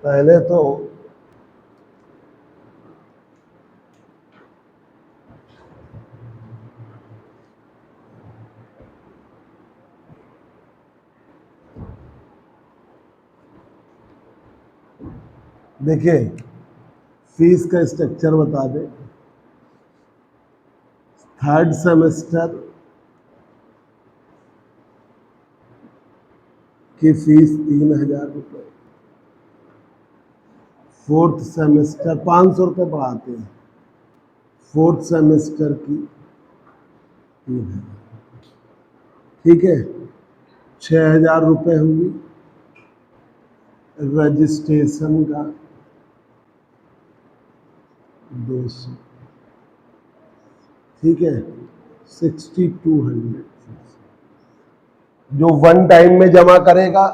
पहले तो देखिए फीस का स्ट्रक्चर बता दें। थर्ड सेमेस्टर की फीस 3,000 रुपये, फोर्थ सेमेस्टर 500 रुपये बढ़ाते हैं, फोर्थ सेमेस्टर की 3,000, ठीक है। 6,000 रुपये होंगी रजिस्ट्रेशन का, 200, ठीक है। 6,200 जो वन टाइम में जमा करेगा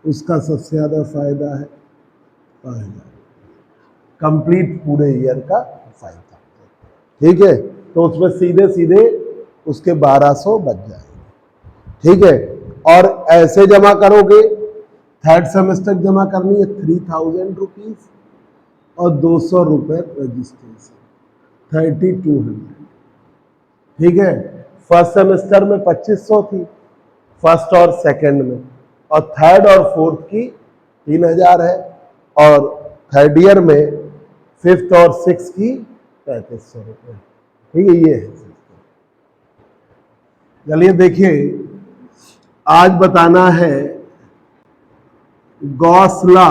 उसका सबसे ज्यादा फायदा है 5,000, कंप्लीट पूरे ईयर का फायदा, ठीक है। तो उसमें सीधे सीधे उसके 1,200 बच जाएंगे, ठीक है। और ऐसे जमा करोगे, थर्ड सेमेस्टर जमा करनी है 3,000 रुपीज और 200 रुपये रजिस्ट्रेशन, 3,200, ठीक है। फर्स्ट सेमेस्टर में 2,500 थी, फर्स्ट और सेकंड में, और थर्ड और फोर्थ की 3,000 है, और थर्ड ईयर में फिफ्थ और सिक्स की 3,500 रुपये, ठीक है। ये है। चलिए देखिए, आज बताना है Gauss law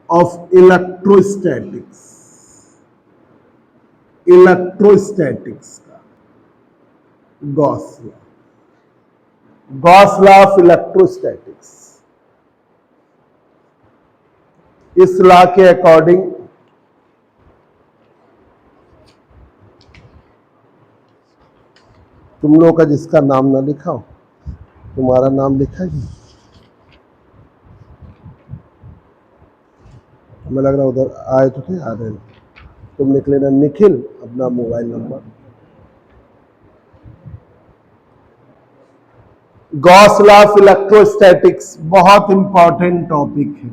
of electrostatics, electrostatics का Gauss law, Gauss law of electrostatics. इस लॉ के अकॉर्डिंग तुम लोगों का जिसका नाम ना लिखा हो, तुम्हारा नाम लिखा है? हमें लग रहा उधर आए तो थे, आ रहे, तुम लिख लेना निखिल अपना mobile number. Gauss law of electrostatics बहुत इंपॉर्टेंट टॉपिक है।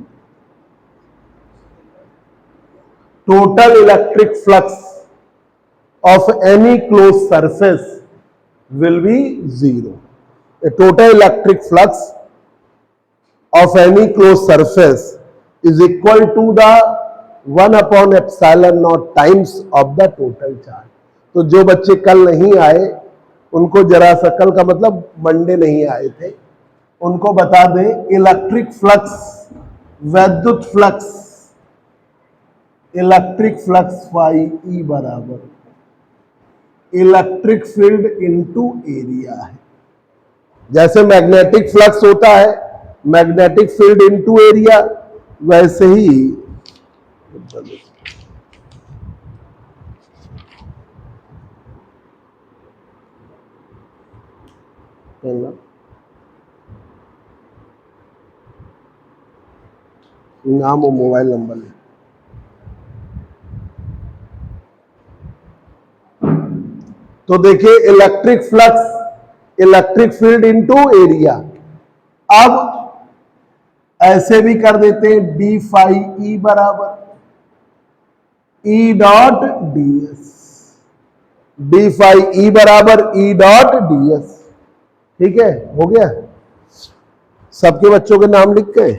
Total electric flux of any closed surface will be zero. A total electric flux of any closed surface is equal to the 1/epsilon naught times of the total charge. तो जो बच्चे कल नहीं आए उनको जरा सा, कल का मतलब मंडे नहीं आए थे, उनको बता दें इलेक्ट्रिक फ्लक्स, वैद्युत flux, electric flux phi E बराबर इलेक्ट्रिक फील्ड इनटू एरिया है। जैसे मैग्नेटिक फ्लक्स होता है मैग्नेटिक फील्ड इनटू एरिया, वैसे ही नाम और मोबाइल नंबर है। तो देखिए electric flux, electric field into area. अब ऐसे भी कर देते हैं, डी फाई ई बराबर E dot D S, D phi E बराबर ई डॉट डी एस, ठीक है। हो गया, सबके बच्चों के नाम लिख गए,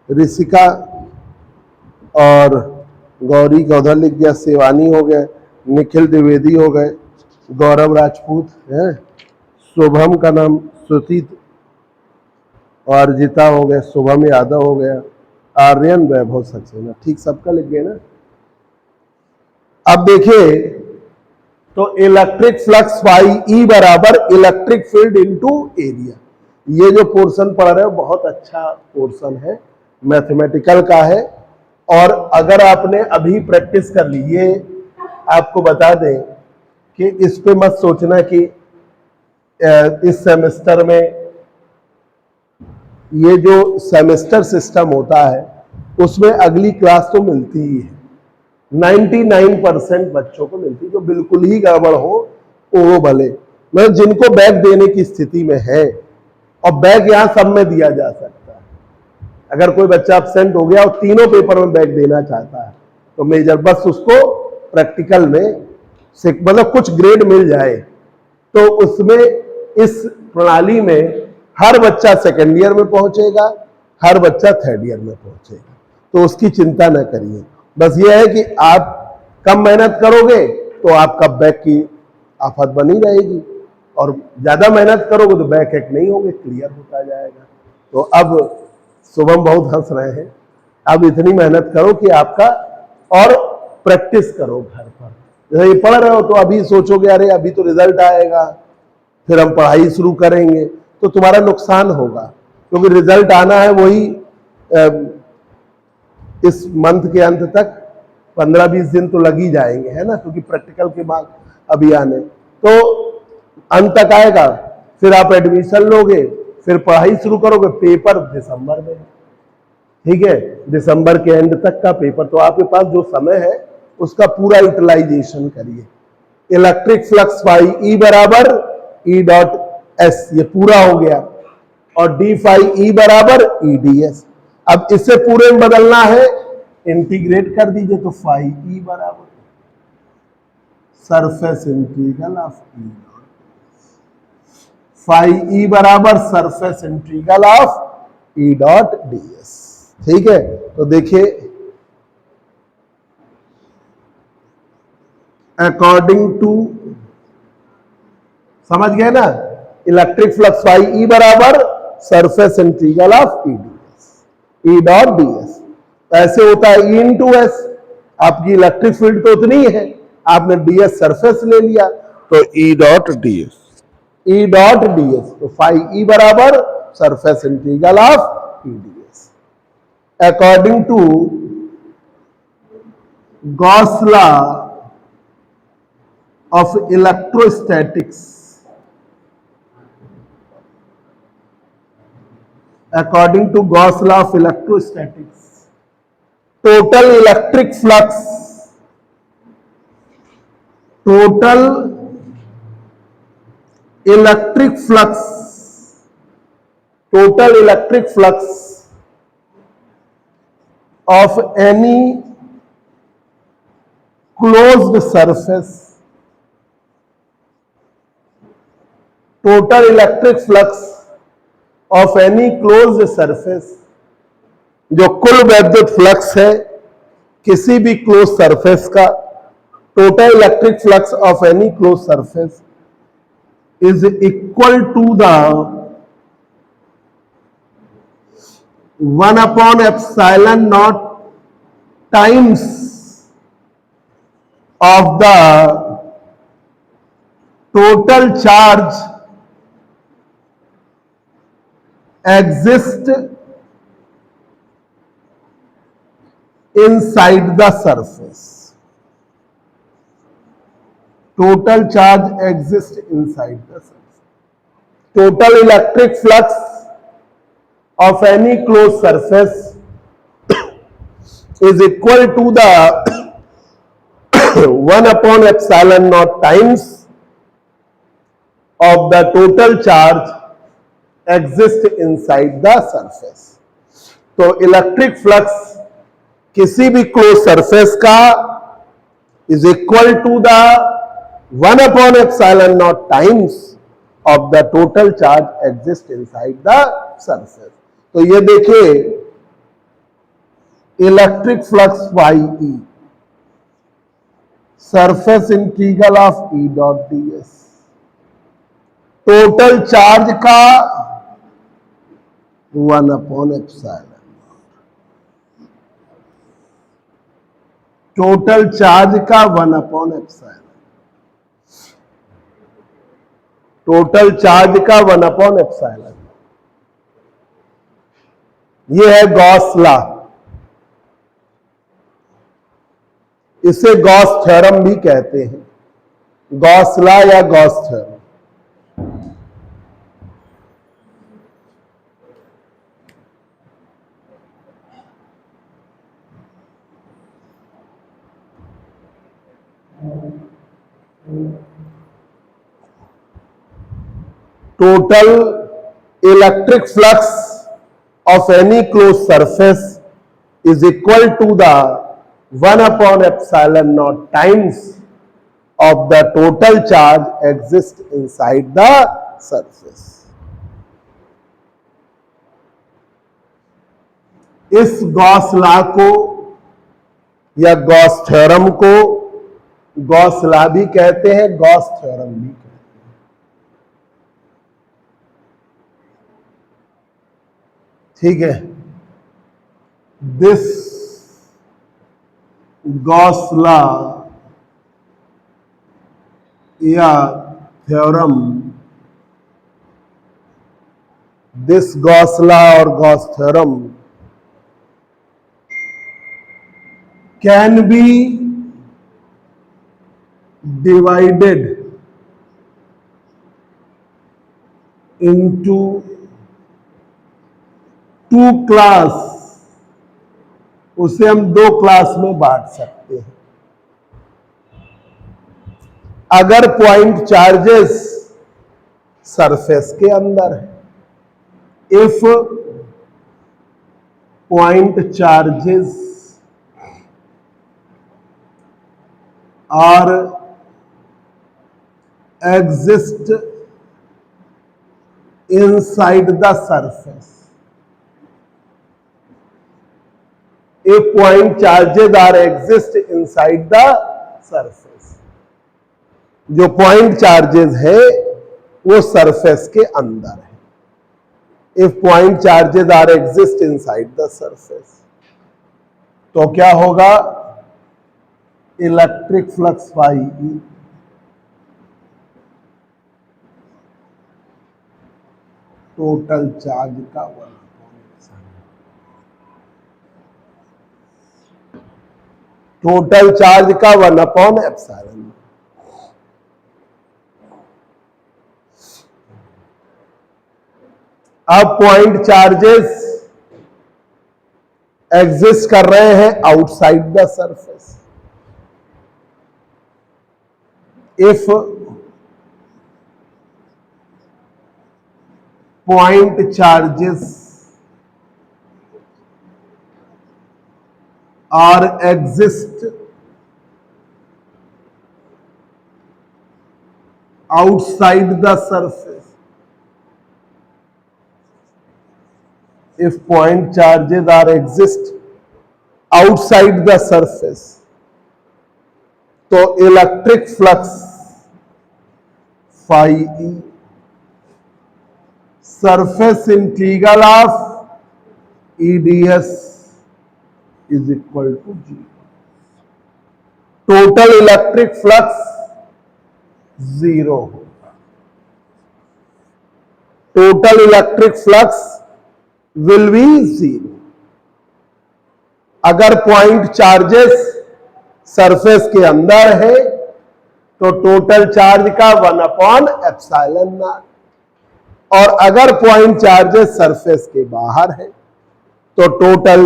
ऋषिका और गौरी का उधर लिख गया, शिवानी हो गए, निखिल द्विवेदी हो गए, गौरव राजपूत है, शुभम का नाम श्रुति और अर्जिता हो गया, शुभम यादव हो गया, आर्यन वैभव सक्सेना, ठीक सबका लिख गए ना। अब देखिए तो इलेक्ट्रिक फ्लक्स फाई ई बराबर इलेक्ट्रिक फील्ड इनटू एरिया, ये जो पोर्शन पढ़ रहे हो बहुत अच्छा पोर्शन है, मैथमेटिकल का है। और अगर आपने अभी प्रैक्टिस कर ली, ये आपको बता दें कि इस पे मत सोचना कि इस सेमेस्टर में, ये जो सेमेस्टर सिस्टम होता है उसमें अगली क्लास तो मिलती ही है, 99% बच्चों को मिलती, जो बिल्कुल ही गड़बड़ हो वो भले, मतलब जिनको बैक देने की स्थिति में है और बैक यहां सब में दिया जा सकता है। अगर कोई बच्चा एब्सेंट हो गया और तीनों पेपर में बैक देना चाहता है तो मेजर बस उसको प्रैक्टिकल में मतलब कुछ ग्रेड मिल जाए तो उसमें इस प्रणाली में हर बच्चा सेकेंड ईयर में पहुंचेगा, हर बच्चा थर्ड ईयर में पहुंचेगा। तो उसकी चिंता न करिए, बस ये है कि आप कम मेहनत करोगे तो आपका बैक की आफत बनी रहेगी, और ज्यादा मेहनत करोगे तो बैक एक नहीं होंगे, क्लियर होता जाएगा। तो अब शुभम बहुत हंस रहे हैं, अब इतनी मेहनत करो कि आपका, और प्रैक्टिस करो घर पर। जैसे ये पढ़ रहे हो तो अभी सोचोगे अरे अभी तो रिजल्ट आएगा, फिर हम पढ़ाई शुरू करेंगे, तो तुम्हारा नुकसान होगा, क्योंकि रिजल्ट आना है वही इस मंथ के अंत तक 15-20 दिन तो लग ही जाएंगे, है ना, क्योंकि प्रैक्टिकल के बाद अभी आने, तो अंत तक आएगा, फिर आप एडमिशन लोगे, फिर पढ़ाई शुरू करोगे, पेपर दिसंबर में, ठीक है, दिसंबर के एंड तक का पेपर। तो आपके पास जो समय है उसका पूरा यूटिलाइजेशन करिए। इलेक्ट्रिक फ्लक्स फाई ई बराबर ई डॉट एस, ये पूरा हो गया, और डी फाई ई बराबर ई डी एस। अब इसे पूरे में बदलना है, इंटीग्रेट कर दीजिए, तो फाई ई बराबर surface integral of E dot, phi E बराबर surface integral of E dot D S. ठीक है, तो देखिए अकॉर्डिंग टू, समझ गए ना, इलेक्ट्रिक फ्लक्स फाई ई बराबर surface integral of E D s, E dot D S. ऐसे होता है ई इंटू एस, आपकी इलेक्ट्रिक फील्ड तो उतनी है, आपने डी एस सरफेस ले लिया, तो E dot D s, E dot D s, तो फाई ई बराबर surface integral of E D s. According to Gauss law of electrostatics, according to Gauss law of electrostatics, total electric flux, total electric flux, total electric flux of any closed surface, total electric flux of any closed surface, जो कुल वैद्युत flux है किसी भी close surface का, total electric flux of any close surface is equal to the 1/epsilon0 times of the total charge exist inside the surface. Total charge exists inside the surface. Total electric flux of any closed surface is equal to the 1/epsilon0 times of the total charge exist inside the surface. तो electric flux किसी भी close surface का is equal to the 1/epsilon0 times of the total charge exist inside the surface. तो ये देखिए electric flux phi E, surface integral of E dot D s, total charge का 1/epsilon, total charge का 1/epsilon, total charge का 1/epsilon। ये है Gauss law, इसे Gauss theorem भी कहते हैं, गॉस लॉ या Gauss theorem. Total electric flux of any closed surface is equal to the 1 upon epsilon naught times of the total charge exist inside the surface. इस Gauss law को या Gauss theorem को Gauss law भी कहते हैं, Gauss theorem भी कहते हैं। ठीक है, दिस गॉस लॉ या थ्योरम, दिस गॉस लॉ और Gauss theorem can be divided into two class, उसे हम दो क्लास में बांट सकते हैं। अगर पॉइंट चार्जेस सरफेस के अंदर है, if point charges are exist inside the surface, if point charges are exist inside the surface, जो पॉइंट चार्जेस है वो सरफेस के अंदर है। if point charges are exist inside the surface, तो क्या होगा, electric flux phi E total charge का 1 टोटल चार्ज का 1 अपॉन एप्सिलॉन। अब पॉइंट चार्जेस एग्जिस्ट कर रहे हैं outside the surface. If point charges are exist outside the surface, if point charges are exist outside the surface, तो electric flux phi E surface integral of E d s is equal to 0. Total electric flux 0 होगा। Total electric flux will be 0 अगर point charges surface के अंदर है, तो total charge का 1 upon epsilon not, और अगर पॉइंट चार्जेस सरफेस के बाहर है तो टोटल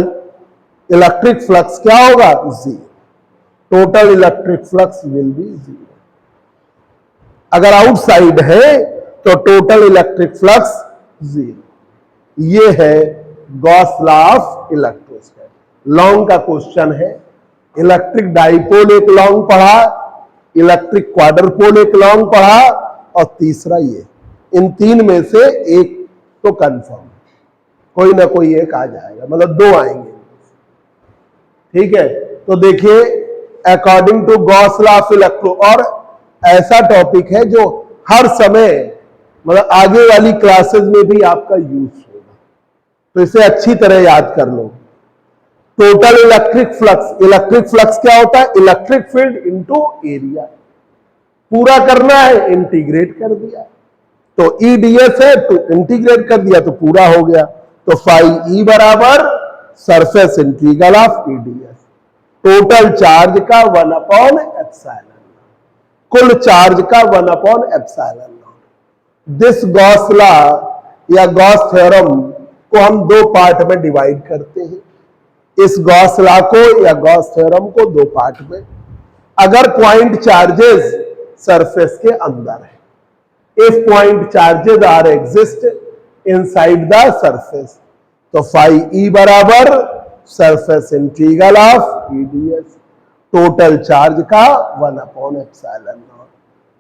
इलेक्ट्रिक फ्लक्स क्या होगा, 0। Total electric flux will be 0। अगर आउटसाइड है तो टोटल इलेक्ट्रिक फ्लक्स 0। ये है Gauss law of electrostatics. Long का क्वेश्चन है, इलेक्ट्रिक डाइपोल एक लॉन्ग पढ़ा, इलेक्ट्रिक क्वाड्रपोल एक लॉन्ग पढ़ा, और तीसरा ये। इन तीन में से एक तो कंफर्म, कोई ना कोई एक आ जाएगा, मतलब दो आएंगे। ठीक है, तो देखिए according to Gauss law of electro, और ऐसा टॉपिक है जो हर समय मतलब आगे वाली क्लासेस में भी आपका यूज होगा, तो इसे अच्छी तरह याद कर लो। टोटल इलेक्ट्रिक फ्लक्स क्या होता है, इलेक्ट्रिक फील्ड इनटू एरिया। पूरा करना है, इंटीग्रेट कर दिया, तो ईडीएस है तो इंटीग्रेट कर दिया तो पूरा हो गया। तो फाई ई बराबर surface integral of EDS, total charge का 1 अपॉन एप्सिलॉन, कुल चार्ज का 1 upon epsilon. This Gauss law या गॉस थ्योरम को हम दो पार्ट में डिवाइड करते हैं। इस गॉस लॉ को या गॉस थ्योरम को दो पार्ट में, अगर पॉइंट चार्जेस सरफेस के अंदर है, if point charges are exist inside the surface. तो फाई ई बराबर surface integral of EDS, total charge का 1/एप्सिलॉन नॉट,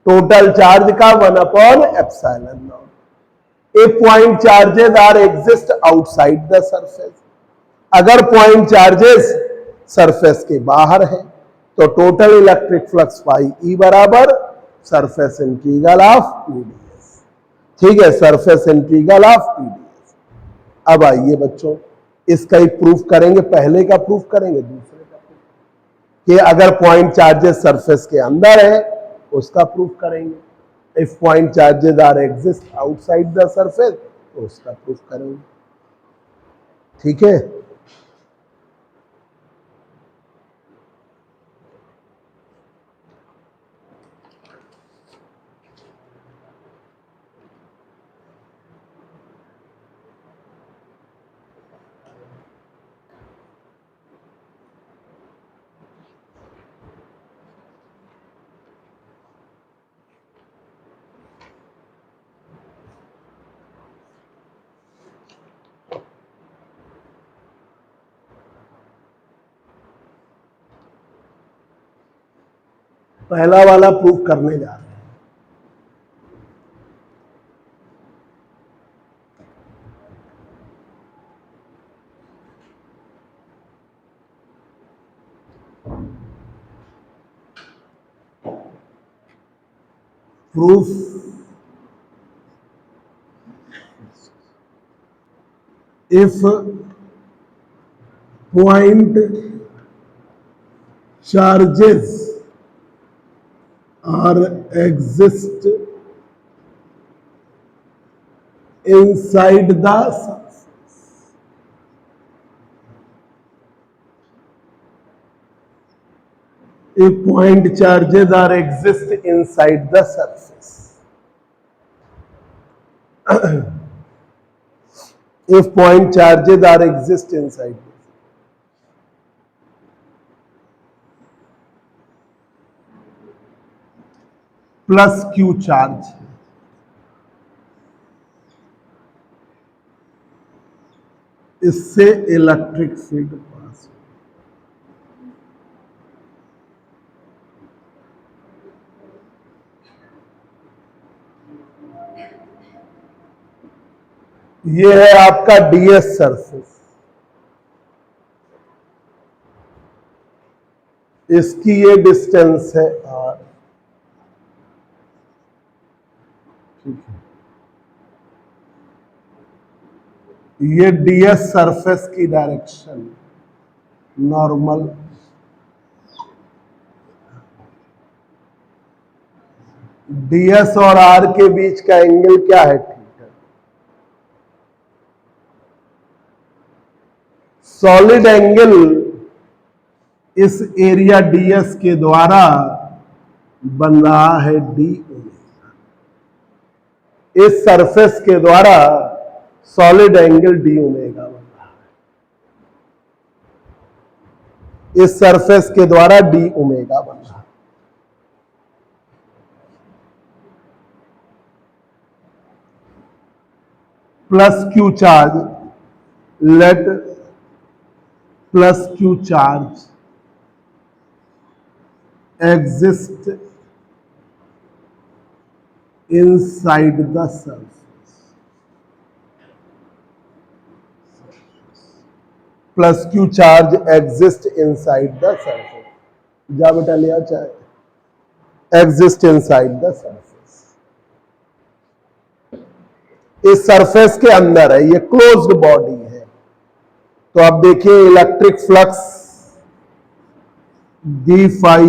टोटल चार्ज का 1/एप्सिलॉन naught. If point charges are exist outside the surface, अगर पॉइंट चार्जेस सरफेस के बाहर है तो total electric flux phi E बराबर सरफेस इंटीग्रल ऑफ ईडीएस। ठीक है, सरफेस इंटीग्रल ऑफ ईडीएस। अब आइए बच्चों, इसका ही प्रूफ करेंगे, पहले का प्रूफ करेंगे, दूसरे का प्रूफ कि अगर पॉइंट चार्जेस सरफेस के अंदर है उसका प्रूफ करेंगे। If point charges are exist outside the surface तो उसका प्रूफ करेंगे। ठीक है, पहला वाला प्रूफ करने जा रहे हैं। Proof if point charges are exist inside the surface, if point charges are exist inside the surface, if point charges are exist inside plus Q charge, इससे इलेक्ट्रिक फील्ड पास, ये है आपका डीएस सरफेस, इसकी ये डिस्टेंस है are. ठीक है, ये डीएस सरफेस की डायरेक्शन नॉर्मल, डीएस और आर के बीच का एंगल क्या है, थीटा। सॉलिड एंगल इस एरिया डीएस के द्वारा बन रहा है डी ओमेगा, इस सरफेस के द्वारा सॉलिड एंगल डी ओमेगा बन रहा है, इस सरफेस के द्वारा डी ओमेगा बन रहा है। Plus Q charge, late plus Q charge exist inside the surface, plus q charge exist inside the surface, जा बेटा लिया चाहे, exist inside the surface, इस सरफेस के अंदर है, ये क्लोज्ड बॉडी है। तो अब देखिए electric flux D phi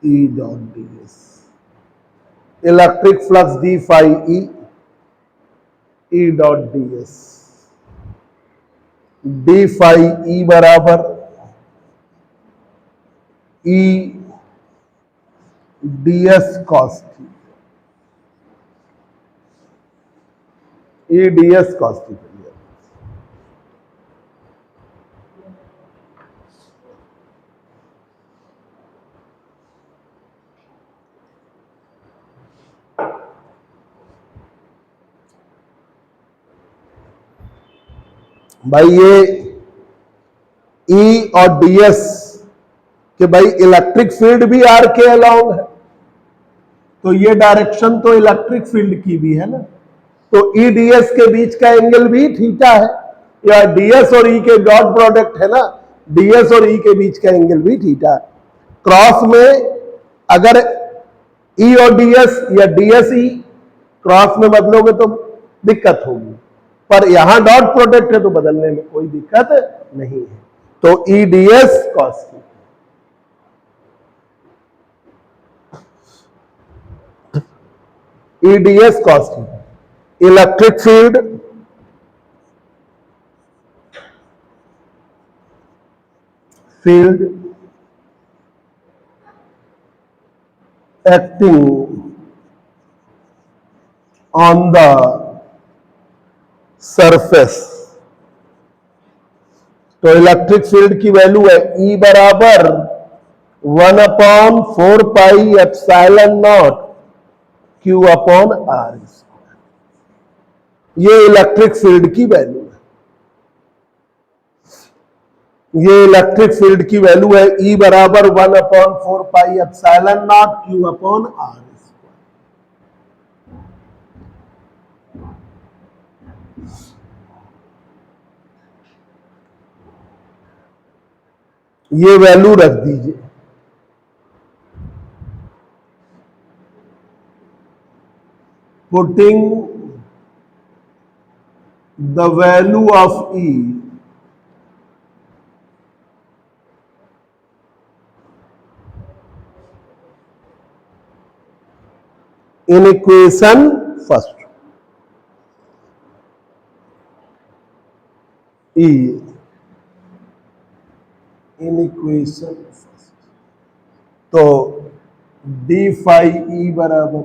E dot D S, electric flux D phi E dot D S, D phi E बराबर E D S cos theta, E D S cos theta. भाई ये E और DS कि भाई electric field भी R के along है, तो ये डायरेक्शन तो इलेक्ट्रिक फील्ड की भी है ना, तो ई डीएस के बीच का एंगल भी थीटा है, या डीएस और ई के डॉट प्रोडक्ट है ना, डीएस और ई के बीच का एंगल भी थीटा है। क्रॉस में अगर ई और डीएस या डीएस ई क्रॉस में बदलोगे तो दिक्कत होगी, पर यहां डॉट प्रोडक्ट है तो बदलने में कोई दिक्कत नहीं है। तो E DS cos E DS cos electric field acting on the surface, तो इलेक्ट्रिक फील्ड की वैल्यू है E बराबर 1/4πε0 Q अपॉन R, ये इलेक्ट्रिक फील्ड की वैल्यू है, ये इलेक्ट्रिक फील्ड की वैल्यू है E बराबर 1/4πε0 Q अपॉन R। ये वैल्यू रख दीजिए, putting the value of E in equation first, E in equation first, तो d फाई E बराबर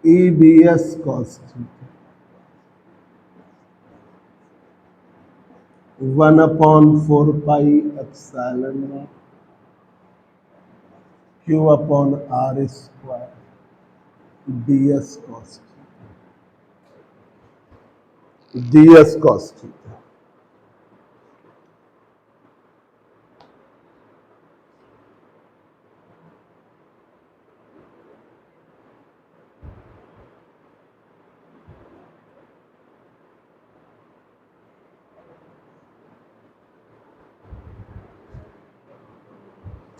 E ds cos theta 1/4πε0 Q upon R square ds cos theta.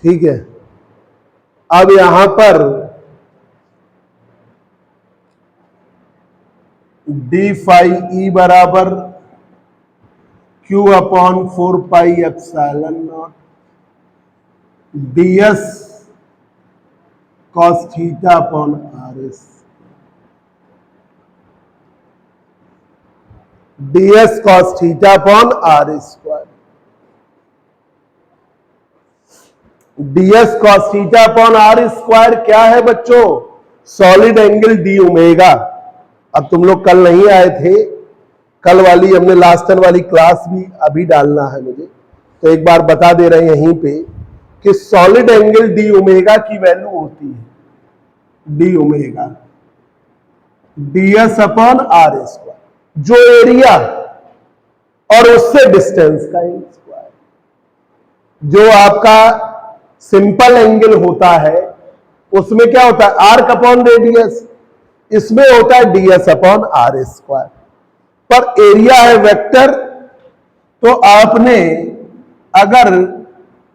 ठीक है, अब यहां पर d फाई E बराबर Q upon 4πε0 ds cos theta upon RS, ds cos theta upon R square, ds cos theta upon R square क्या है बच्चों? Solid angle D omega. अब तुम लोग कल नहीं आए थे, कल वाली हमने लास्ट टाइम वाली क्लास भी अभी डालना है मुझे, तो एक बार बता दे रहे हैं यहीं पे कि सॉलिड एंगल डी ओमेगा की वैल्यू होती है D omega ds upon R square, जो एरिया और उससे डिस्टेंस का स्क्वायर, जो आपका सिंपल एंगल होता है उसमें क्या होता है आर्क अपॉन रेडियस, इसमें होता है ds अपॉन R स्क्वायर, पर एरिया है वेक्टर, तो आपने अगर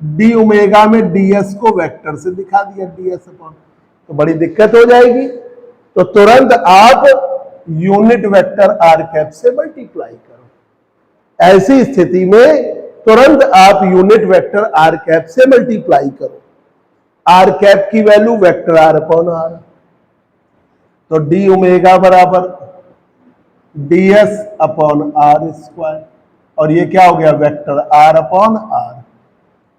डी ओमेगा में ds को वेक्टर से दिखा दिया ds अपॉन, तो बड़ी दिक्कत हो जाएगी, तो तुरंत आप यूनिट वेक्टर r कैप से मल्टीप्लाई करो। ऐसी स्थिति में तुरंत आप यूनिट वेक्टर r कैप से मल्टीप्लाई करो, r कैप की value vector r upon r, तो डी ओमेगा बराबर ds अपॉन R स्क्वायर, और ये क्या हो गया वेक्टर r अपॉन r,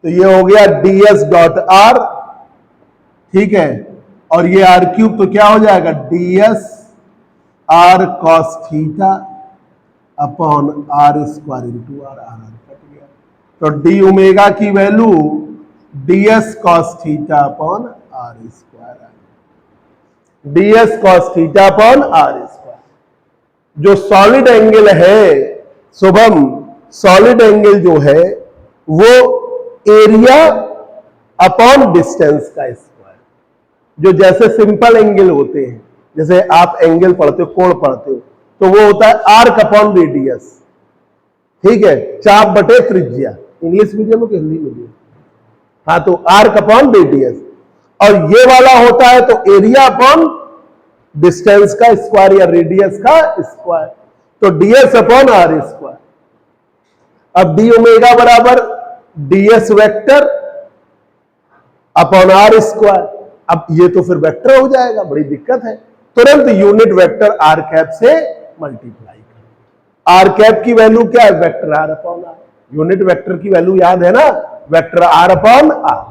तो ये हो गया ds डॉट r, ठीक है, और ये r क्यूब, तो क्या हो जाएगा ds r cos theta upon R square into r, cut गया, तो डी ओमेगा की value ds cos theta upon R square, ds cos theta upon R square, जो सॉलिड एंगल है शुभम, सॉलिड एंगल जो है वो एरिया अपॉन डिस्टेंस का square, जो जैसे सिंपल एंगल होते हैं, जैसे आप एंगल पढ़ते हो, कोण पढ़ते हो, तो वो होता है आर्क अपॉन रेडियस, ठीक है, चाप बटे त्रिज्या, इंग्लिश मीडियम हो कि हिंदी मीडियम? हाँ, तो आर्क अपॉन रेडियस। और ये वाला होता है तो एरिया अपॉन डिस्टेंस का स्क्वायर या रेडियस का स्क्वायर, तो ds अपॉन आर स्क्वायर। अब डी ओमेगा बराबर ds vector upon R square. अब ये तो फिर वेक्टर हो जाएगा, बड़ी दिक्कत है, तुरंत यूनिट वेक्टर आर कैप से मल्टीप्लाई कर। आर कैप की वैल्यू क्या है? Vector R upon R. Unit vector की वैल्यू याद है ना? Vector R upon R.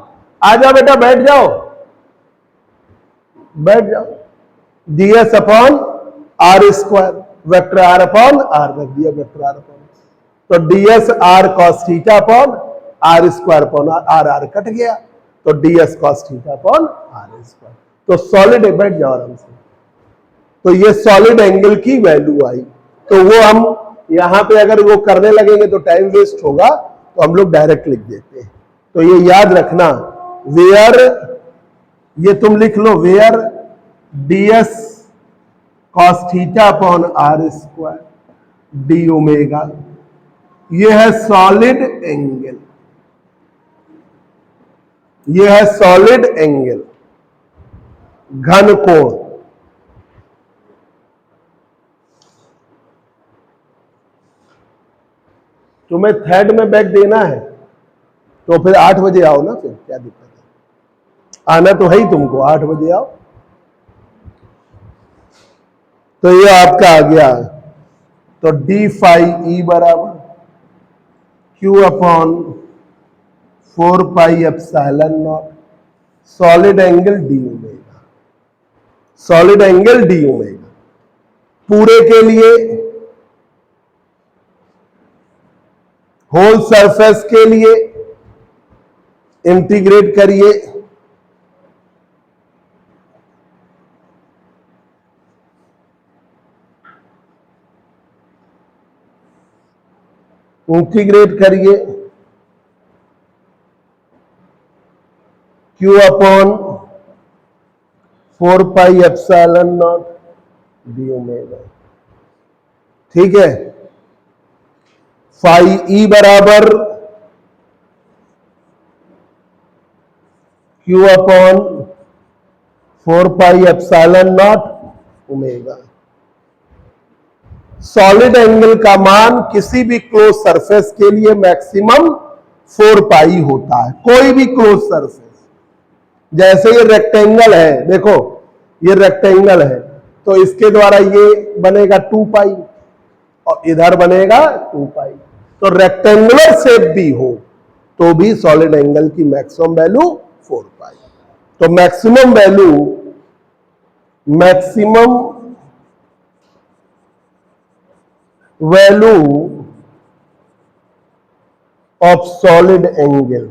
आ जाओ बेटा, बैठ जाओ, बैठ जाओ। ds upon R square, vector R upon R रख दिया, वेक्टर आर अपॉन, तो ds R cos theta upon R square upon R, R cut गया, तो ds cos theta upon R square. तो सॉलिड, बैठ जाओ आराम से, तो ये सॉलिड एंगल की वैल्यू आई। तो वो हम यहां पे अगर वो करने लगेंगे तो टाइम वेस्ट होगा, तो हम लोग डायरेक्ट लिख देते हैं। तो ये याद रखना, वेयर, ये तुम लिख लो, where ds cos theta upon R square D omega, ये है सॉलिड एंगल, ये है सॉलिड एंगल, घन कोण। तुम्हें थर्ड में बैग देना है तो फिर 8 बजे आओ ना, फिर क्या दिक्कत है, आना तो है ही तुमको, 8 बजे आओ। तो ये आपका आ गया, तो डी फाई ई बराबर Q upon 4 pi epsilon not, solid angle D omega, solid angle D omega. पूरे के लिए, होल सरफेस के लिए इंटीग्रेट करिए, इंटीग्रेट करिए Q upon 4 pi epsilon not d omega, ठीक है। फाई ई बराबर Q upon 4 pi epsilon not omega. Solid angle का मान किसी भी क्लोज सरफेस के लिए मैक्सिमम 4 पाई होता है, कोई भी क्लोज सरफेस। जैसे ये रेक्टेंगल है, देखो ये रेक्टेंगल है, तो इसके द्वारा ये बनेगा 2 पाई और इधर बनेगा 2 पाई। तो रेक्टेंगुलर शेप भी हो तो भी सॉलिड एंगल की मैक्सिमम वैल्यू 4 पाई। तो maximum value, maximum value of solid angle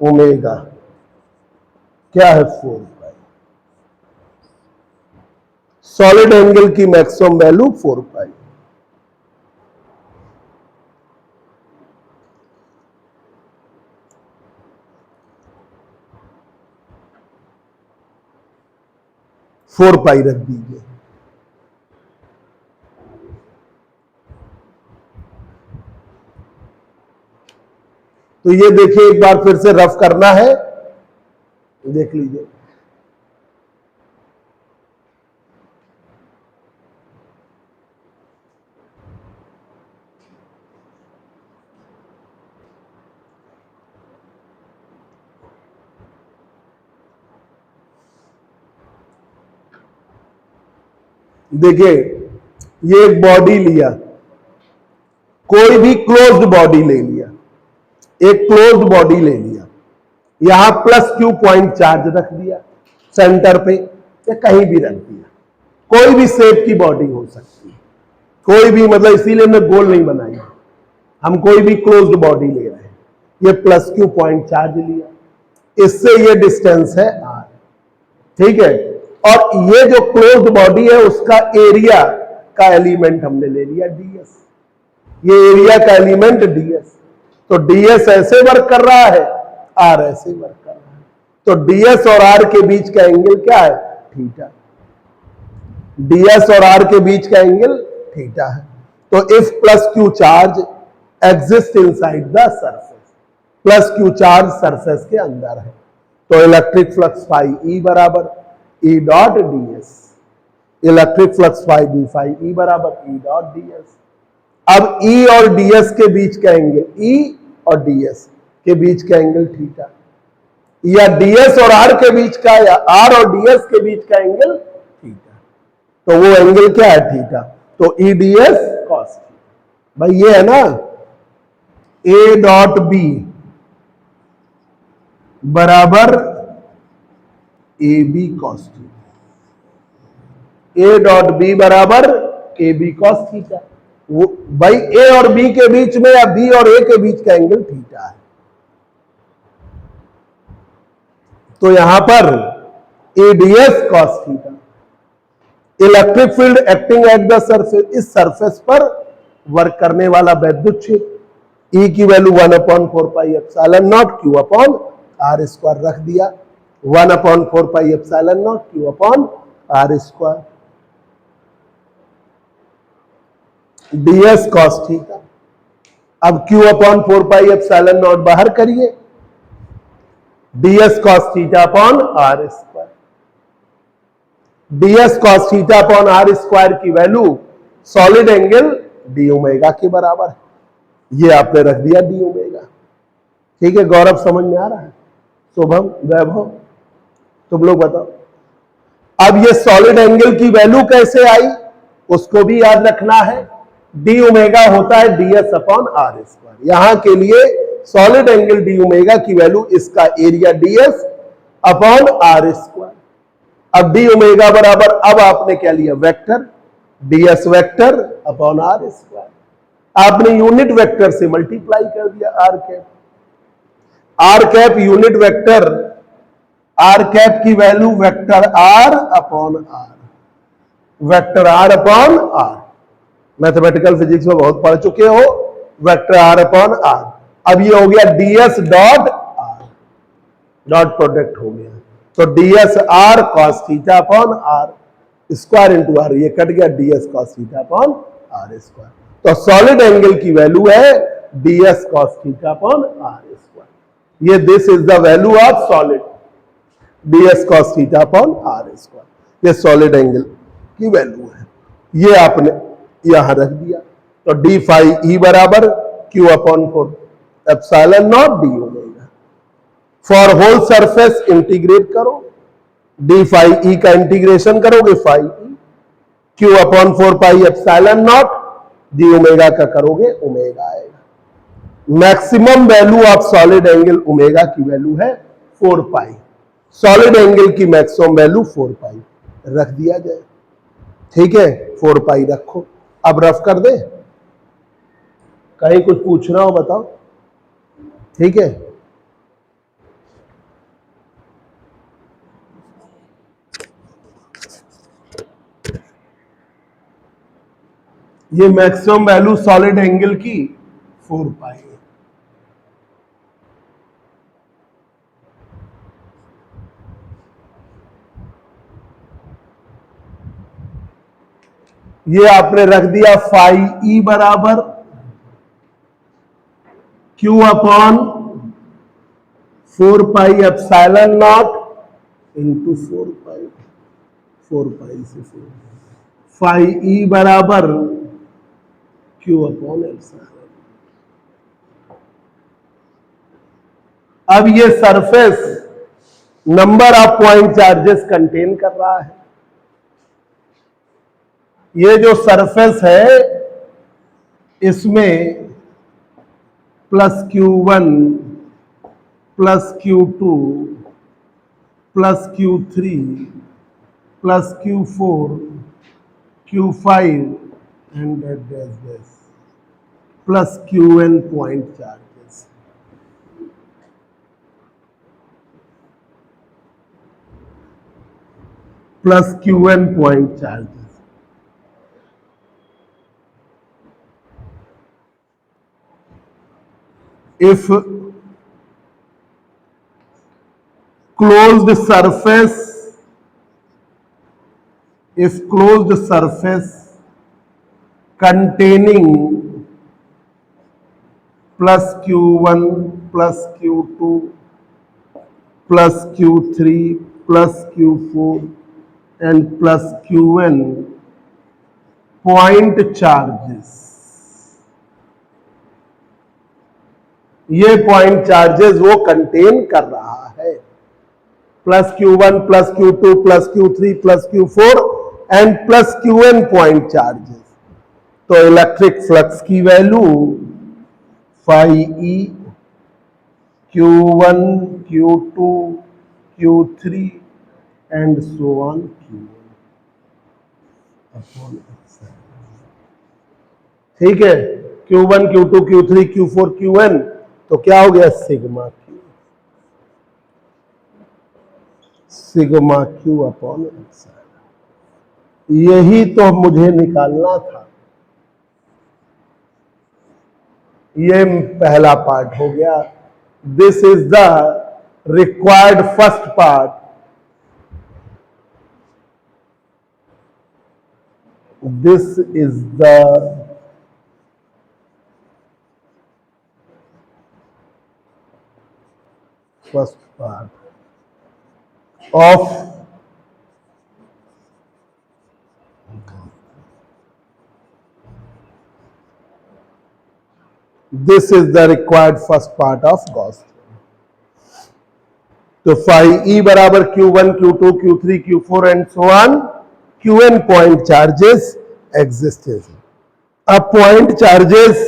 omega क्या है? 4 पाई। सॉलिड एंगल की मैक्सिमम वैल्यू 4 पाई। फोर पाई रख दीजिए। तो ये देखिए, एक बार फिर से रफ करना है, देख लीजिए। देखिए, ये एक बॉडी लिया, कोई भी क्लोज्ड बॉडी ले लिया, एक क्लोज्ड बॉडी ले लिया, यहां प्लस क्यू पॉइंट चार्ज रख दिया सेंटर पे या कहीं भी रख दिया। कोई भी शेप की बॉडी हो सकती है, कोई भी, मतलब इसीलिए मैं गोल नहीं बनाई, हम कोई भी क्लोज्ड बॉडी ले रहे हैं। ये प्लस क्यू पॉइंट चार्ज लिया, इससे ये डिस्टेंस है r, ठीक है। और ये जो क्लोज्ड बॉडी है उसका एरिया का एलिमेंट हमने ले लिया ds, ये एरिया का एलिमेंट ds, तो ds ऐसे वर्क कर रहा है, r ऐसे वर्क कर रहा है, तो ds और r के बीच का एंगल क्या है? थीटा। ds और r के बीच का एंगल थीटा है। तो if plus Q charge exist inside the surface, plus Q charge surface के अंदर है, तो इलेक्ट्रिक फ्लक्स फाई ई बराबर E dot ds, electric flux phi d phi E बराबर ई डॉट ds। अब E और ds के बीच का एंगल, E और ds के बीच का एंगल थीटा, या ds और r के बीच का, या r और ds के बीच का एंगल थीटा, तो वो एंगल क्या है? थीटा। तो E ds cos थीटा। भाई ये है ना A डॉट B बराबर AB cos theta, A dot B बराबर AB cos थीटा। वो भाई A और B के बीच में या B और A के बीच का एंगल थीटा है। तो यहां पर ADS cos theta, electric field acting at the surface, इस सरफेस पर वर्क करने वाला वैद्युत क्षेत्र, E की value 1/4 pi epsilon naught Q upon R square रख दिया, 1/4 pi epsilon naught Q upon R square, ds cos theta. अब Q upon 4 pi epsilon naught बाहर करिए, ds cos theta upon R square, ds cos theta upon R square की value solid angle D omega के बराबर है, ये आपने रख दिया डी ओमेगा। ठीक है गौरव, समझ में आ रहा है? शुभम, वैभव, तुम लोग बताओ। अब ये सॉलिड एंगल की वैल्यू कैसे आई उसको भी याद रखना है, डी ओमेगा होता है ds अपॉन R स्क्वायर, यहां के लिए सॉलिड एंगल डी ओमेगा की वैल्यू इसका area ds upon R square. अब डी ओमेगा बराबर, अब आपने क्या लिया? Vector, ds vector upon R square, आपने यूनिट वेक्टर से मल्टीप्लाई कर दिया, R cap unit vector, R cap की value vector r upon r, vector r upon r, mathematical physics में बहुत पढ़ चुके हो, वेक्टर r अपॉन r। अब ये हो गया ds dot r, dot product हो गया, तो ds r cos theta upon r square into r, ये कट गया, ds cos theta upon r square. तो सॉलिड एंगल की वैल्यू है ds cos theta upon r square, ये this is the value of solid, ds cos theta upon r square, ये solid angle की value है, ये आपने यहां रख दिया। तो डी फाई ई बराबर Q upon 4 epsilon not d omega, for whole surface integrate करो, डी फाई ई का इंटीग्रेशन करोगे phi E, Q upon 4 pi epsilon not d omega का करोगे ओमेगा आएगा। Maximum value of solid angle omega की value है 4 pi, solid angle की maximum value 4 pi रख दिया जाए। ठीक है 4 पाई रखो, अब रफ कर दे, कहीं कुछ पूछना हो बताओ। ठीक है ये मैक्सिमम वैल्यू सॉलिड एंगल की 4 पाई है। ये आपने रख दिया फाई ई बराबर Q upon 4 pi epsilon not into 4 पाई, 4 पाई से 4, फाई ई बराबर Q अपॉन एप्सिलॉन। अब ये surface number of point charges contain कर रहा है, ये जो सरफेस है इसमें plus Q1 plus Q2 plus Q3 plus Q4 Q5 and plus Qn point charges. Plus Qn point charges, if closed surface containing plus q1 plus q2 plus q3 plus q4 and plus qn point charges, ये point charges वो contain कर रहा है, plus q1 plus q2 plus q3 plus q4 and plus qn point charges. तो electric flux की value phi e q1 q2 q3 and so on qn upon x। ठीक है, q1 q2 q3 q4 qn, तो क्या हो गया sigma Q upon x. यही तो मुझे निकालना था। ये पहला पार्ट हो गया। This is the required first part. This is the first part of this is the required first part of Gauss theorem। तो phi e बराबर q1 q2 q3 q4 and so on qn point charges existence. अब point charges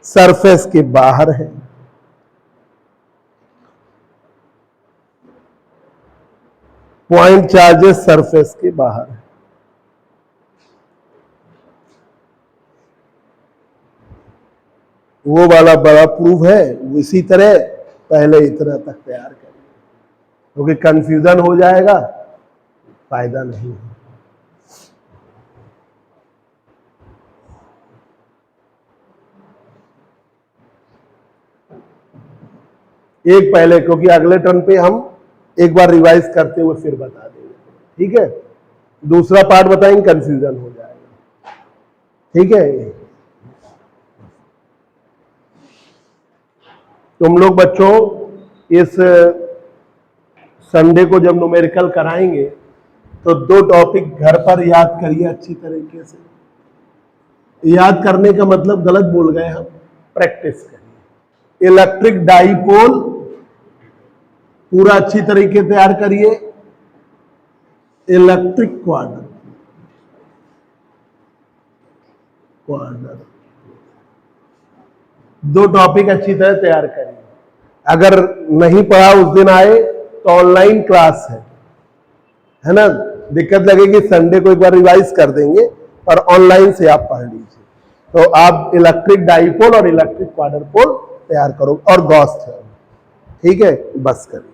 surface के बाहर है, point charges surface के बाहर है। वो वाला बड़ा प्रूफ है, इसी तरह पहले इतना तक तैयार करें, क्योंकि कंफ्यूजन हो जाएगा, फायदा नहीं है। एक पहले, क्योंकि अगले टर्न पे हम एक बार रिवाइज करते हुए फिर बता देंगे, ठीक है। दूसरा पार्ट बताएंगे, कंफ्यूजन हो जाएगा, ठीक है। तुम लोग बच्चों इस संडे को जब न्यूमेरिकल कराएंगे तो 2 टॉपिक घर पर याद करिए अच्छी तरीके से। याद करने का मतलब गलत बोल गए हम, प्रैक्टिस करिए। इलेक्ट्रिक डाइपोल पूरा अच्छी तरीके तैयार करिए। इलेक्ट्रिक क्वार्टर, दो टॉपिक अच्छी तरह तैयार करिए। अगर नहीं पढ़ा उस दिन आए तो ऑनलाइन क्लास है ना। दिक्कत लगेगी संडे को एक बार रिवाइज कर देंगे, और ऑनलाइन से आप पढ़ लीजिए। तो आप इलेक्ट्रिक डाइपोल और इलेक्ट्रिक क्वाड्रपोल तैयार करो और गॉस थ्योरम, ठीक है। बस करिए।